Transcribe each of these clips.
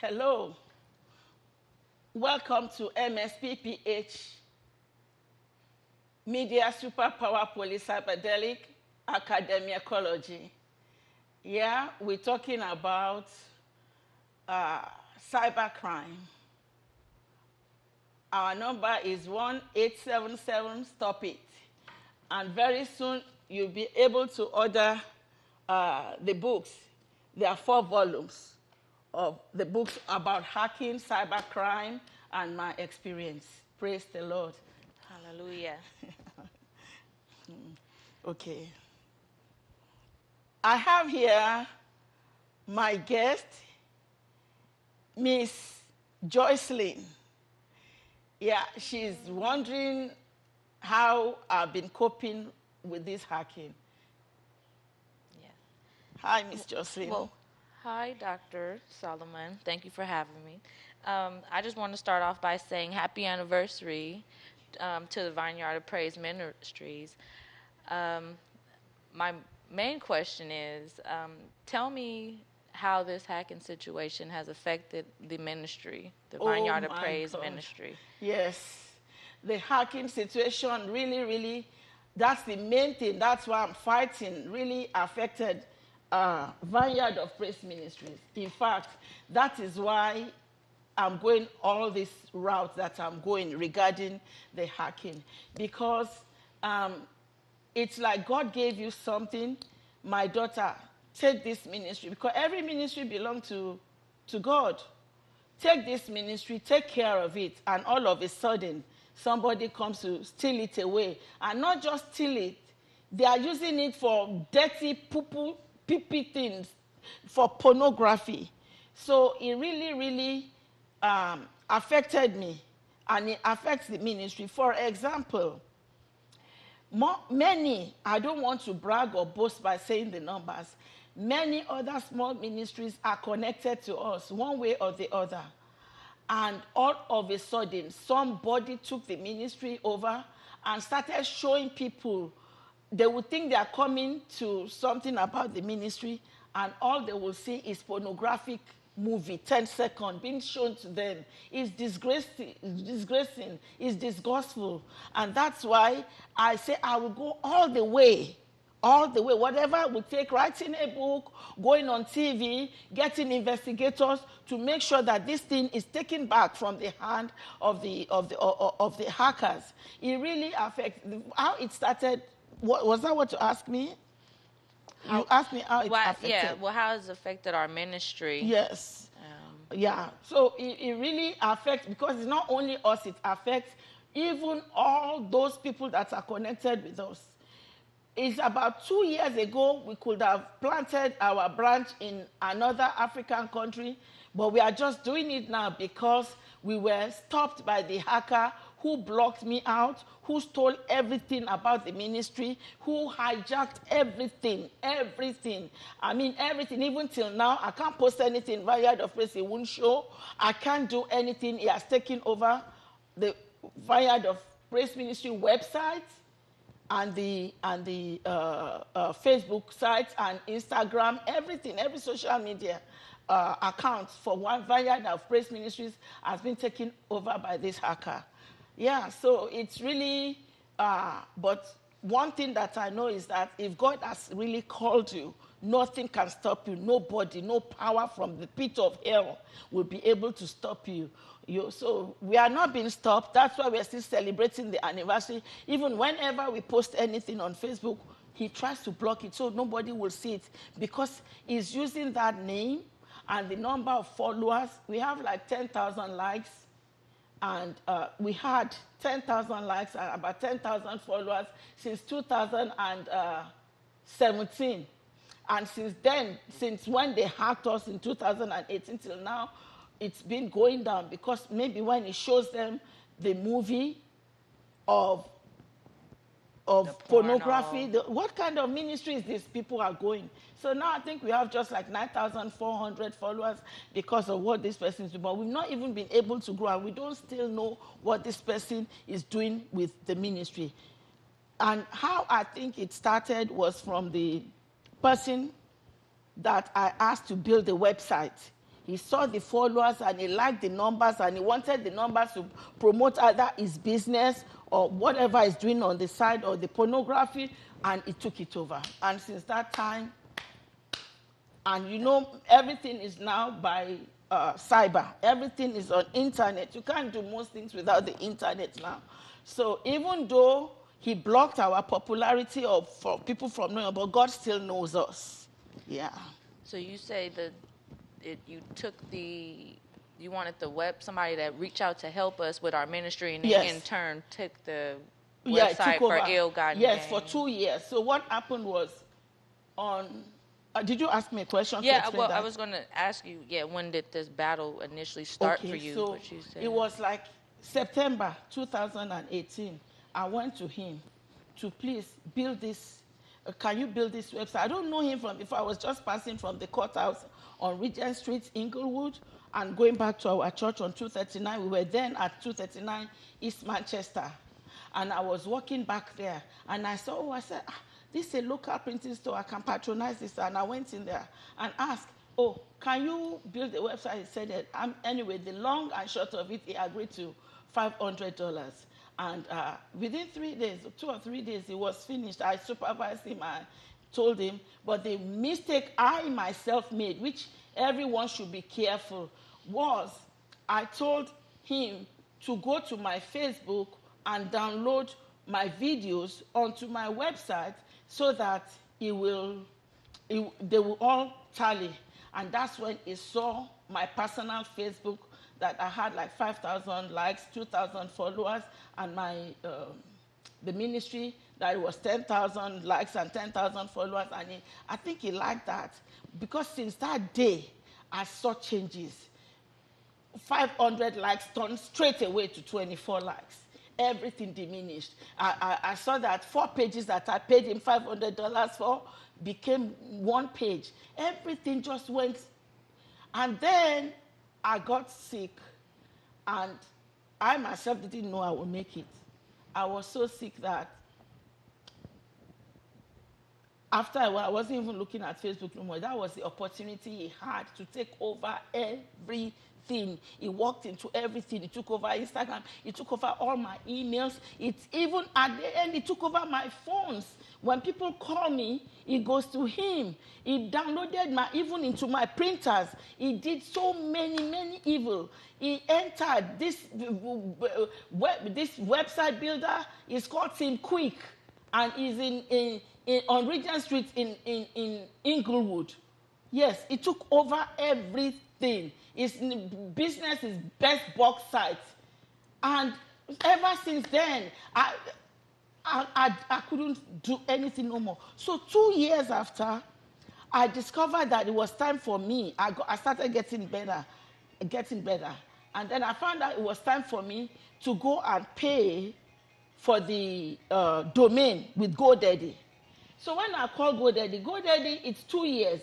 Hello. Welcome to MSPPH Media Superpower Police Cyberdelic Academiacology. Yeah, we're talking about cybercrime. Our number is 1877, stop it. And very soon you'll be able to order the books. There are 4 volumes of the books about hacking, cybercrime, and my experience. Praise the Lord. Hallelujah. Okay. I have here my guest, Miss Joycelyn. Yeah, she's wondering how I've been coping with this hacking. Yeah. Hi, Miss Joycelyn. Well, hi, Dr. Solomon. Thank you for having me. I just want to start off by saying happy anniversary to the Vineyard of Praise Ministries. My main question is, tell me how this hacking situation has affected the ministry, the Vineyard of Praise Ministry. Yes, the hacking situation really, that's the main thing. That's why I'm fighting, really affected Vineyard of Praise Ministries. In fact, that is why I'm going all this route that I'm going regarding the hacking. Because it's like God gave you something, my daughter, take this ministry. Because every ministry belongs to God. Take this ministry, take care of it, and all of a sudden, somebody comes to steal it away. And not just steal it, they are using it for dirty, poo-poo, pee-pee things, for pornography. So it really affected me, and it affects the ministry. For example, many, I don't want to brag or boast by saying the numbers, many other small ministries are connected to us one way or the other. And all of a sudden, somebody took the ministry over and started showing people. They would think they are coming to something about the ministry, and all they will see is pornographic movie, 10 seconds, being shown to them. It's disgracing, it's disgustful. And that's why I say I will go all the way, whatever it would take, writing a book, going on TV, getting investigators to make sure that this thing is taken back from the hand of the hackers. It really affects how it started. Was that what you asked me? You asked me how it affected. Yeah, well, how has it affected our ministry? Yes. Yeah. So it really affects, because it's not only us, it affects even all those people that are connected with us. It's about 2 years ago, we could have planted our branch in another African country, but we are just doing it now because we were stopped by the hacker who blocked me out, who stole everything about the ministry, who hijacked everything. I mean, everything. Even till now, I can't post anything. Vineyard of Praise, it won't show. I can't do anything. He has taken over the Vineyard of Praise Ministry website and the Facebook sites and Instagram, everything, every social media account for one Vineyard of Praise Ministries has been taken over by this hacker. Yeah, so it's really, but one thing that I know is that if God has really called you, nothing can stop you. Nobody, no power from the pit of hell will be able to stop you. So we are not being stopped. That's why we're still celebrating the anniversary. Even whenever we post anything on Facebook, he tries to block it so nobody will see it, because he's using that name and the number of followers. We have like 10,000 likes. And we had 10,000 likes and about 10,000 followers since 2017. And since then, since when they hacked us in 2018 till now, it's been going down, because maybe when it shows them the movie of pornography, what kind of ministry is this people are going? So now I think we have just like 9,400 followers because of what this person is doing. But we've not even been able to grow, and we don't still know what this person is doing with the ministry. And how I think it started was from the person that I asked to build the website. He saw the followers and he liked the numbers and he wanted the numbers to promote either his business or whatever he's doing on the side or the pornography, and he took it over. And since that time, and you know, everything is now by cyber. Everything is on internet. You can't do most things without the internet now. So even though he blocked our popularity for people from knowing, but God still knows us. Yeah. So you say that you wanted somebody to reach out to help us with our ministry, and Yes. in turn took the Yeah, website it took for over. ill-gotten Yes, gain. for 2 years. So what happened was on... did you ask me a question? Yeah, to explain well, that? I was going to ask you, when did this battle initially start for you? So What you said. it was like September 2018. I went to him to please build this. Can you build this website? I don't know him from before. I was just passing from the courthouse on Regent Street, Inglewood, and going back to our church on 239. We were then at 239 East Manchester. And I was walking back there, and I said, this is a local printing store. I can patronize this. And I went in there and asked, can you build a website? He said that. Anyway, the long and short of it, he agreed to $500. And within 3 days, 2 or 3 days, it was finished. I supervised him. I told him. But the mistake I myself made, which everyone should be careful, was I told him to go to my Facebook and download my videos onto my website so that they will all tally. And that's when he saw my personal Facebook that I had like 5,000 likes, 2,000 followers, and the ministry that it was 10,000 likes and 10,000 followers. And I think he liked that, because since that day, I saw changes. 500 likes turned straight away to 24 likes. Everything diminished. I saw that 4 pages that I paid him $500 for became 1 page. Everything just went. And then I got sick, and I myself didn't know I would make it. I was so sick that after a while, I wasn't even looking at Facebook no more. That was the opportunity he had to take over everything. He walked into everything. He took over Instagram. He took over all my emails. It's even at the end, he took over my phones. When people call me, it goes to him. He downloaded even into my printers. He did so many evil. He entered this website builder. It's called Team Quick, and is on Regent Street in Inglewood. Yes, it took over everything. His business is best box site. And ever since then, I couldn't do anything no more. So 2 years after, I discovered that it was time for me. I started getting better. And then I found out it was time for me to go and pay for the domain with GoDaddy. So when I called GoDaddy, it's 2 years.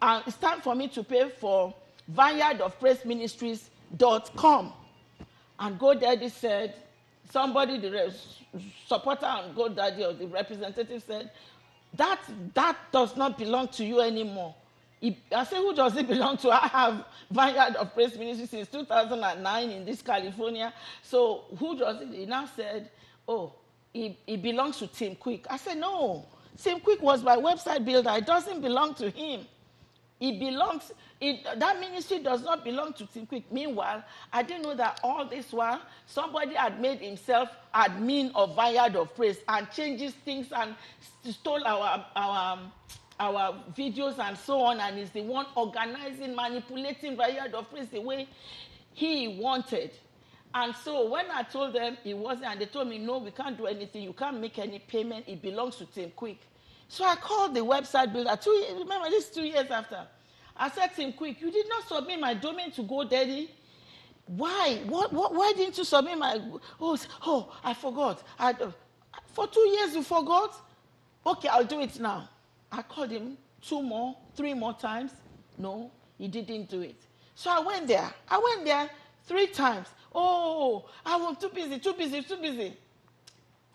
And it's time for me to pay for vineyardofpraise.ministries.com. And GoDaddy said, somebody, the supporter on GoDaddy or the representative said, that does not belong to you anymore. I said, who does it belong to? I have Vineyard of Praise Ministry since 2009 in this California. So who does it? He now said, it belongs to Team Quick. I said, no. Team Quick was my website builder. It doesn't belong to him. That ministry does not belong to Team Quick. Meanwhile, I didn't know that all this while, somebody had made himself admin of Vineyard of Praise and changes things and stole our videos and so on, and is the one organizing, manipulating Vineyard of Praise the way he wanted. And so when I told them it wasn't, and they told me, no, we can't do anything. You can't make any payment. It belongs to Team Quick. So I called the website builder. Remember, this is 2 years after. I said, Team Quick, you did not submit my domain to GoDaddy. Why? Why didn't you submit my... I forgot. For 2 years you forgot? Okay, I'll do it now. I called him 3 more times. No, he didn't do it. So I went there 3 times. I was too busy.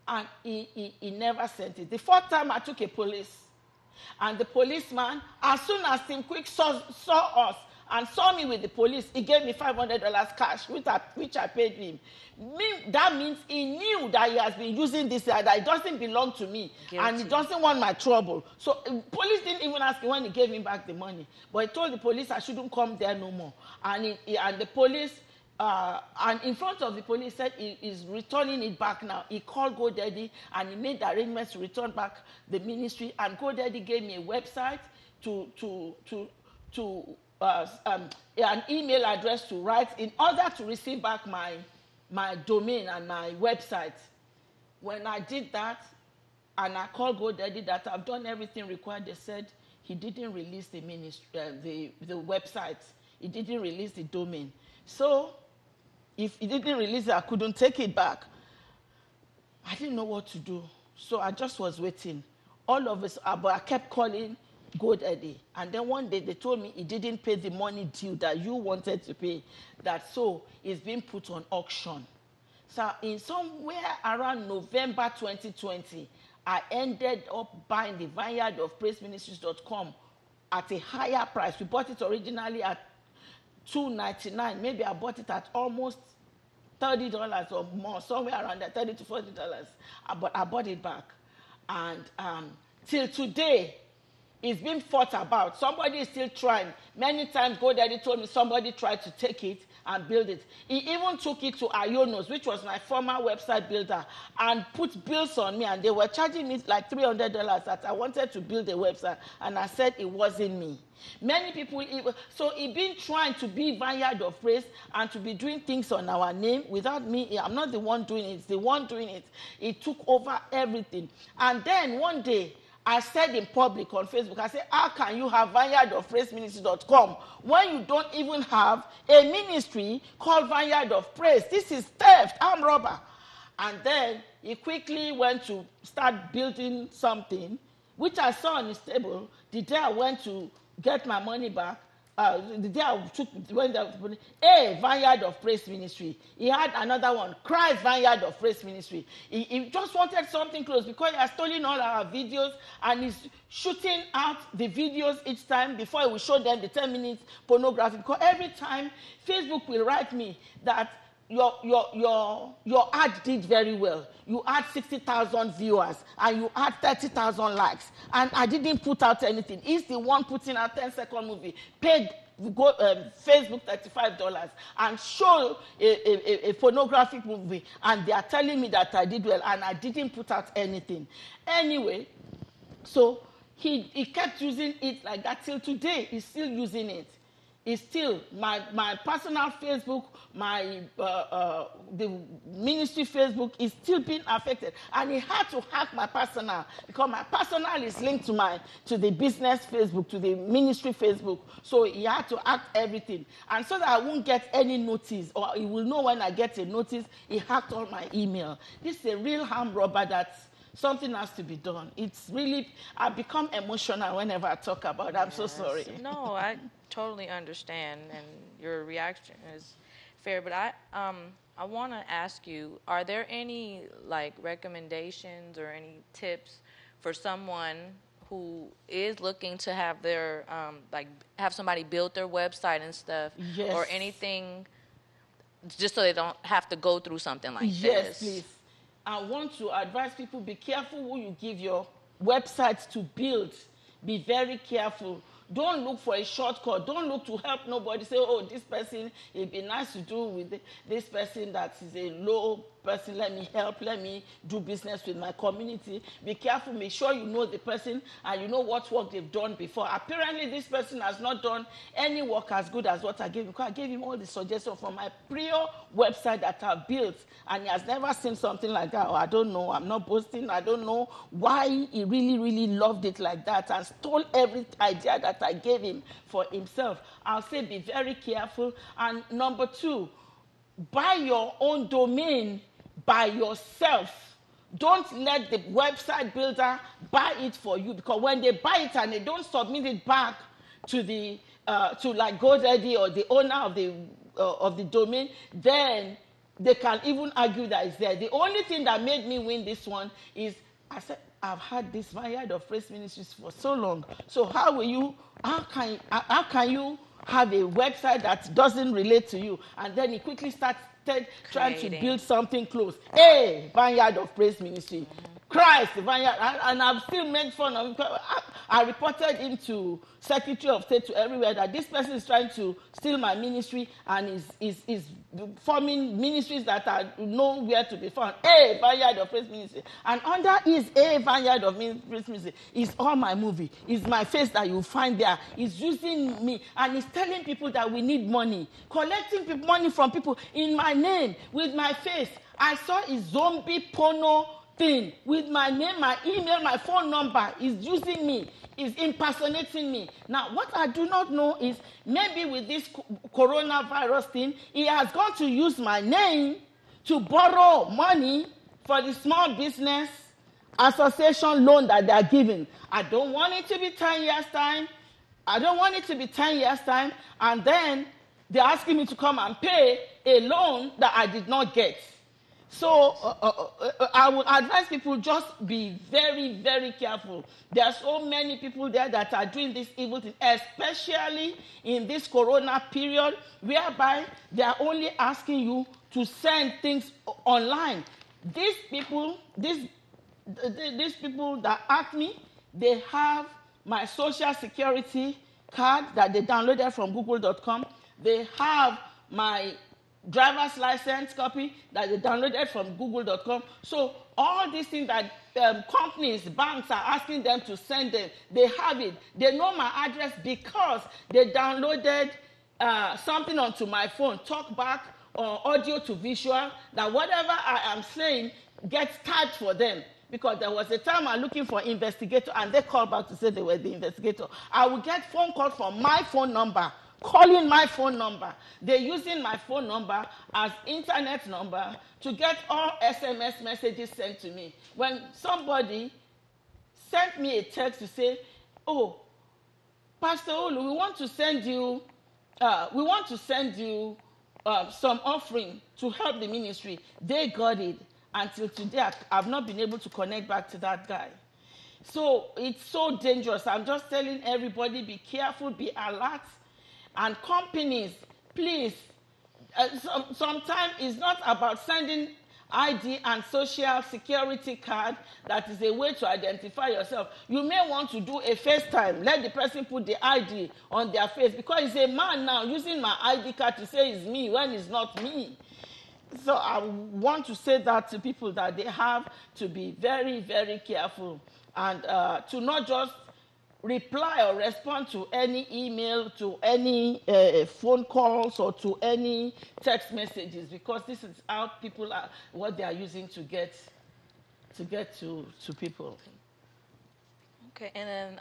And he never sent it. The 4th time I took a police. And the policeman, as soon as Team Quick saw us and saw me with the police, he gave me $500 cash, which I paid him. That means he knew that he has been using this, that it doesn't belong to me, Guilty. and he doesn't want my trouble. So police didn't even ask me when he gave me back the money, but he told the police I shouldn't come there no more. And the police, and in front of the police, said he is returning it back now. He called GoDaddy and he made the arrangements to return back the ministry. And GoDaddy gave me a website an email address to write in order to receive back my domain and my website. When I did that, and I called GoDaddy that I've done everything required, they said he didn't release the ministry, the website. He didn't release the domain. So if he didn't release it, I couldn't take it back. I didn't know what to do. So I just was waiting. All of us, but I kept calling GoDaddy. And then one day they told me he didn't pay the money due that you wanted to pay. So it's being put on auction. So in somewhere around November 2020, I ended up buying the Vineyard of PraiseMinistries.com at a higher price. We bought it originally at $2.99. Maybe I bought it at almost $30 or more, somewhere around that, $30 to $40. But I bought it back. And till today, it's been fought about. Somebody is still trying. Many times GoDaddy told me somebody tried to take it and build it. He even took it to Ionos, which was my former website builder, and put bills on me, and they were charging me like $300 that I wanted to build a website, and I said it wasn't me. Many people, so he been trying to be Vineyard of Praise and to be doing things on our name without me. I'm not the one doing it, it's the one doing it. He took over everything. And then one day, I said in public on Facebook, I said, how can you have Vineyard of PraiseMinistry.com when you don't even have a ministry called Vineyard of Praise? This is theft, armed robber. And then he quickly went to start building something, which I saw on his table. The day I went to get my money back, the day I went there, Vineyard of Praise Ministry. He had another one, Christ Vineyard of Praise Ministry. He just wanted something close because he has stolen all our videos and he's shooting out the videos each time before he will show them the 10 minutes pornography. Because every time Facebook will write me that your ad did very well. You had 60,000 viewers and you had 30,000 likes. And I didn't put out anything. He's the one putting out 10-second movie, paid Facebook $35 and show a pornographic movie. And they are telling me that I did well and I didn't put out anything. Anyway, so he kept using it like that till today. He's still using it. It's still my personal Facebook, the ministry Facebook is still being affected, and he had to hack my personal because my personal is linked to the business Facebook, to the ministry Facebook. So he had to hack everything, and so that I won't get any notice, or he will know when I get a notice. He hacked all my email. This is a real armed robber that. Something has to be done. It's really, I become emotional whenever I talk about it. I'm so sorry. No, I totally understand, and your reaction is fair. But I want to ask you, are there any recommendations or any tips for someone who is looking to have their have somebody build their website and stuff, yes, or anything, just so they don't have to go through something like this? Yes, please. I want to advise people, be careful who you give your websites to build. Be very careful. Don't look for a shortcut. Don't look to help nobody. Say, oh, this person, it'd be nice to do with this person that is a low person. Let me help. Let me do business with my community. Be careful. Make sure you know the person and you know what work they've done before. Apparently, this person has not done any work as good as what I gave him, because I gave him all the suggestions from my prior website that I've built, and he has never seen something like that. Or I don't know. I'm not boasting. I don't know why he really, really loved it like that and stole every idea that I gave him for himself. I'll say be very careful. And number two, buy your own domain by yourself. Don't let the website builder buy it for you, because when they buy it and they don't submit it back to the to GoDaddy or the owner of the domain, then they can even argue that it's there. The only thing that made me win this one is I said, I've had this Vineyard of Praise Ministries for so long. So how can you have a website that doesn't relate to you, and then he quickly started trying to Creating. build something close. Hey, Vineyard of Praise Ministry. Christ, Vineyard, and I've still made fun of him. I reported him to Secretary of State, to everywhere, that this person is trying to steal my ministry and is forming ministries that are nowhere to be found. A Vineyard of Praise Ministry. And under his A Vineyard of Praise Ministry is all my movie. Is my face that you find there. He's using me. And he's telling people that we need money. Collecting money from people in my name, with my face. I saw his zombie porno thing with my name, my email, my phone number. Is using me, is impersonating me. Now, what I do not know is maybe with this coronavirus thing, he has gone to use my name to borrow money for the small business association loan that they are giving. I don't want it to be 10 years' time. I don't want it to be 10 years' time, and then they're asking me to come and pay a loan that I did not get. So I would advise people, just be very, very careful. There are so many people there that are doing this evil thing, especially in this corona period, whereby they are only asking you to send things online. These people that ask me, they have my social security card that they downloaded from google.com. They have my driver's license copy that they downloaded from google.com. So all these things that companies, banks are asking them to send them, they have it. They know my address because they downloaded something onto my phone, talk back or audio to visual, that whatever I am saying gets tagged for them. Because there was a time I'm looking for investigator, and they called back to say they were the investigator. I would get phone calls from my phone number, calling my phone number. They're using my phone number as internet number to get all SMS messages sent to me. When somebody sent me a text to say, oh, Pastor Olu, we want to send you some offering to help the ministry. They got it. Until today, I've not been able to connect back to that guy. So it's so dangerous. I'm just telling everybody, be careful, be alert. And companies, please, sometimes it's not about sending ID and social security card that is a way to identify yourself. You may want to do a FaceTime. Let the person put the ID on their face, because it's a man now using my ID card to say it's me when it's not me. So I want to say that to people, that they have to be very, very careful, and to not just reply or respond to any email, to any phone calls, or to any text messages, because this is how people are, what they are using to get to people. Okay, and then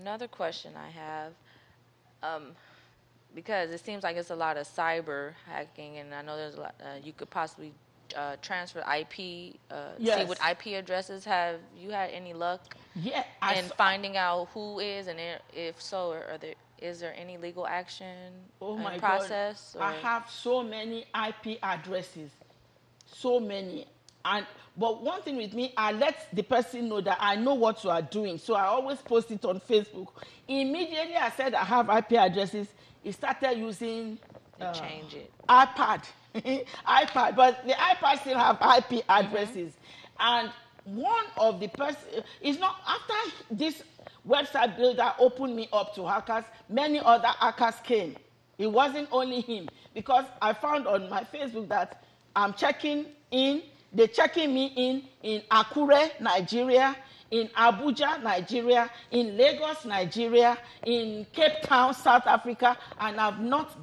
another question I have, because it seems like it's a lot of cyber hacking, and I know there's a lot, you could possibly transfer IP, Yes. see what IP addresses. Have you had any luck in finding out who is, and if so, is there any legal action process? God. I have so many IP addresses, so many. But one thing with me, I let the person know that I know what you are doing. So I always post it on Facebook. Immediately I said I have IP addresses, he started using change it. iPad. iPad, but the iPad still have IP addresses. And one of the person is not, after this website builder opened me up to hackers, many other hackers came. It wasn't only him, because I found on my Facebook that I'm checking in. They're checking me in Akure, Nigeria, in Abuja, Nigeria, in Lagos, Nigeria, in Cape Town, South Africa, and I've not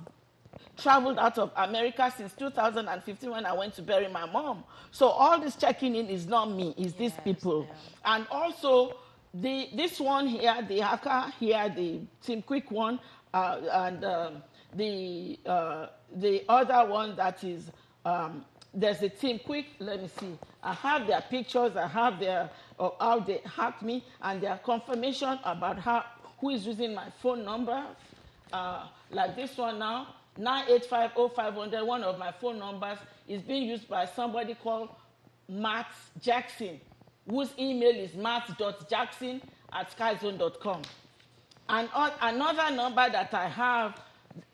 traveled out of America since 2015 when I went to bury my mom. So all this checking in is not me, it's these people. Yeah. And also, this one here, the hacker here, the Team Quick one, and the other one that is, there's a Team Quick, let me see. I have their pictures, I have their, how they hacked me, and their confirmation about who is using my phone number. Like this one now, 9850500, one of my phone numbers is being used by somebody called Matt Jackson, whose email is matt.jackson@skyzone.com. And another number that I have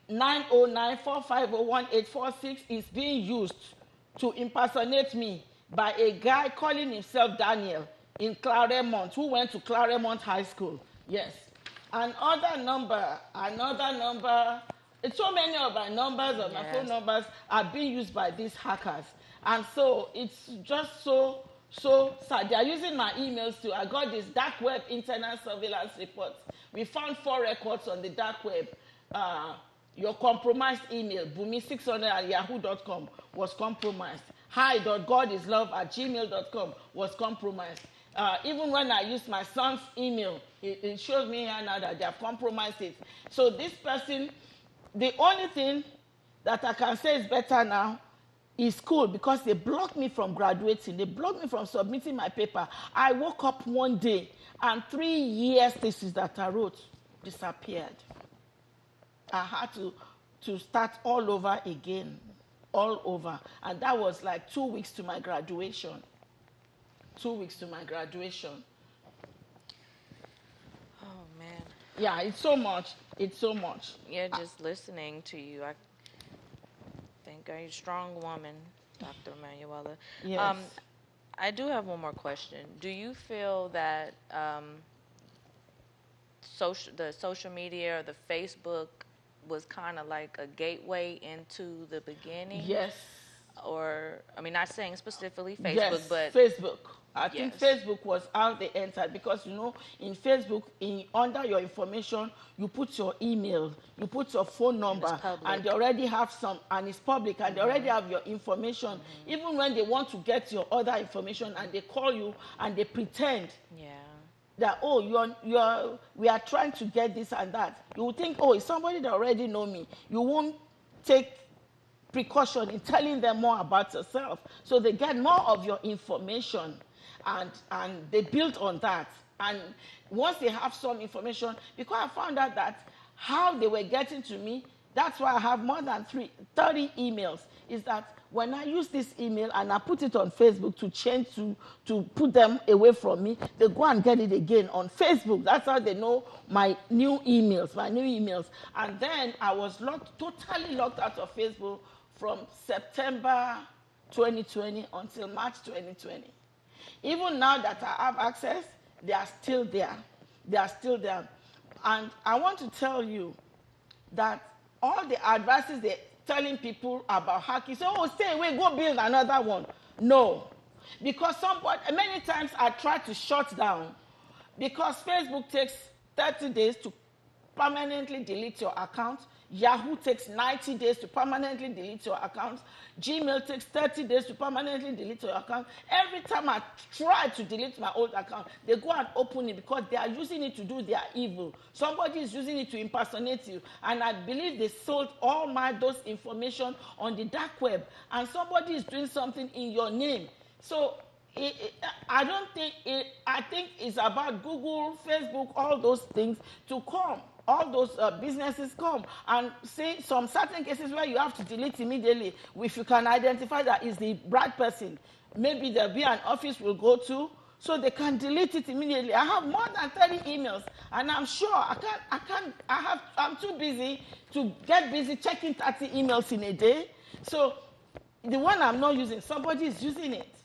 909-450-1846 is being used to impersonate me by a guy calling himself Daniel in Claremont, who went to Claremont High School. Yes. Another number, so many of my numbers, of my phone numbers are being used by these hackers. And so it's just so sad. They are using my emails too. I got this dark web internet surveillance report. We found 4 records on the dark web. Your compromised email, bumi600@yahoo.com, was compromised. hi.godislove@gmail.com was compromised. Even when I use my son's email, it shows me here now that they have compromised it. So this person, the only thing that I can say is better now is school, because they blocked me from graduating. They blocked me from submitting my paper. I woke up one day and 3 years thesis that I wrote disappeared. I had to start all over again, all over. And that was like 2 weeks to my graduation. 2 weeks to my graduation. Oh, man. Yeah, it's so much. It's so much. Yeah, just listening to you, I think you're a strong woman, Dr. Emanuela. Yes. I do have one more question. Do you feel that the social media or the Facebook was kind of like a gateway into the beginning? Yes. Or, I mean, not saying specifically Facebook, yes, but... Facebook. I Yes. think Facebook was how they entered, because, you know, in Facebook, under your information, you put your email, you put your phone number, and they already have some, and it's public, and they already have your information. Even when they want to get your other information, and they call you, and they pretend that, oh, we are trying to get this and that. You would think, oh, it's somebody that already know me. You won't take precaution in telling them more about yourself. So they get more of your information, and they build on that. And once they have some information, because I found out that how they were getting to me, that's why I have more than 30 emails, is that when I use this email and I put it on Facebook to change, to put them away from me, they go and get it again on Facebook. That's how they know my new emails. And then I was totally locked out of Facebook from September 2020 until March 2020. Even now that I have access, they are still there. They are still there. And I want to tell you that all the advices they're telling people about hacking, say, oh, stay away, go build another one. No. Because many times I try to shut down, because Facebook takes 30 days to permanently delete your account. Yahoo takes 90 days to permanently delete your account. Gmail takes 30 days to permanently delete your account. Every time I try to delete my old account, they go and open it, because they are using it to do their evil. Somebody is using it to impersonate you. And I believe they sold all those information on the dark web. And somebody is doing something in your name. So I think it's about Google, Facebook, all those things to come. All those businesses come and say some certain cases where you have to delete immediately. If you can identify that is the right person, maybe there'll be an office we'll go to, so they can delete it immediately. I have more than 30 emails, and I'm sure I'm too busy to get busy checking 30 emails in a day. So the one I'm not using, somebody is using it.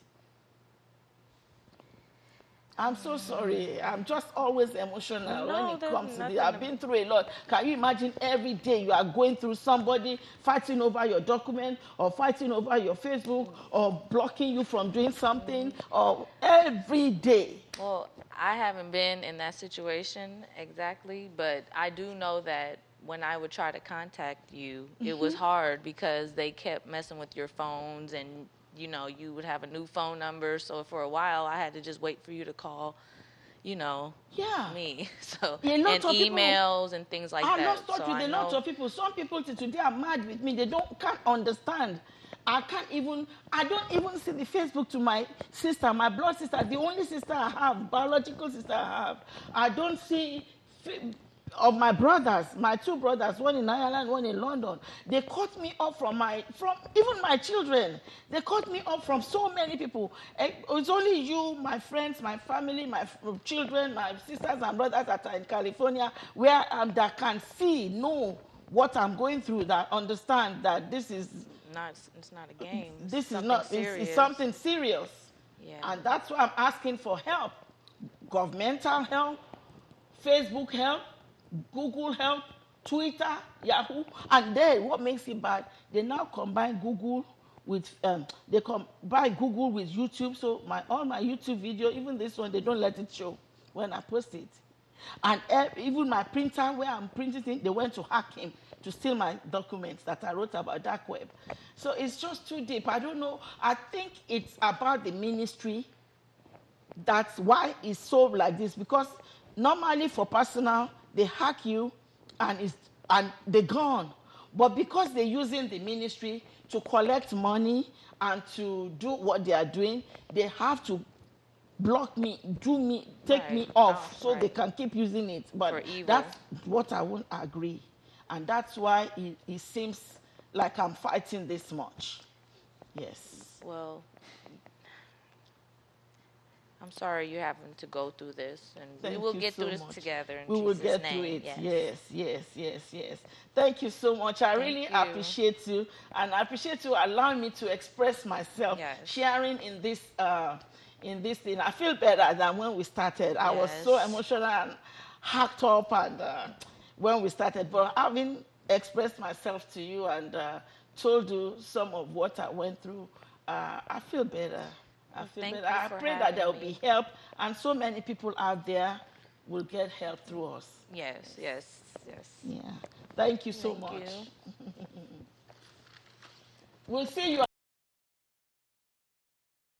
I'm so sorry. I'm just always emotional when it comes to this. I've been through a lot. Can you imagine every day you are going through somebody fighting over your document, or fighting over your Facebook, or blocking you from doing something, or every day? Well, I haven't been in that situation exactly, but I do know that when I would try to contact you, it was hard, because they kept messing with your phones, and you know, you would have a new phone number. So for a while, I had to just wait for you to call, me. So, and emails and things like that. I'm not talking with a lot of people. Some people today are mad with me. They can't understand. I don't even see the Facebook to my sister, my blood sister, the only sister I have, biological sister I have. I don't see of my brothers, my 2 brothers, one in Ireland, one in London. They cut me off from even my children. They cut me off from so many people. It's only you, my friends, my family, my children, my sisters and brothers that are in California, where that can know what I'm going through, that understand that this is It's not a game. this is Something not serious. it's something serious. Yeah. And that's why I'm asking for help. Governmental help, Facebook help, Google help, Twitter, Yahoo. And then what makes it bad, they now combine Google with Google with YouTube. So all my YouTube video, even this one, they don't let it show when I post it. And even my printer where I'm printing things, they went to hack him to steal my documents that I wrote about dark web. So it's just too deep. I don't know. I think it's about the ministry. That's why it's so like this. Because normally for personal, they hack you and they're gone. But because they're using the ministry to collect money and to do what they are doing, they have to block me, take me off so they can keep using it. But that's what I won't agree. And that's why it seems like I'm fighting this much. Yes. Well, I'm sorry you're having to go through this, and we will get through this together in Jesus' name. We will get through it. Yes. Thank you so much. I really appreciate you, and I appreciate you allowing me to express myself, sharing in this thing. I feel better than when we started. I was so emotional and hacked up and when we started, but having expressed myself to you and told you some of what I went through, I feel better. I pray that there will be help, and so many people out there will get help through us. Yes. Yeah. Thank you so much. We'll see you.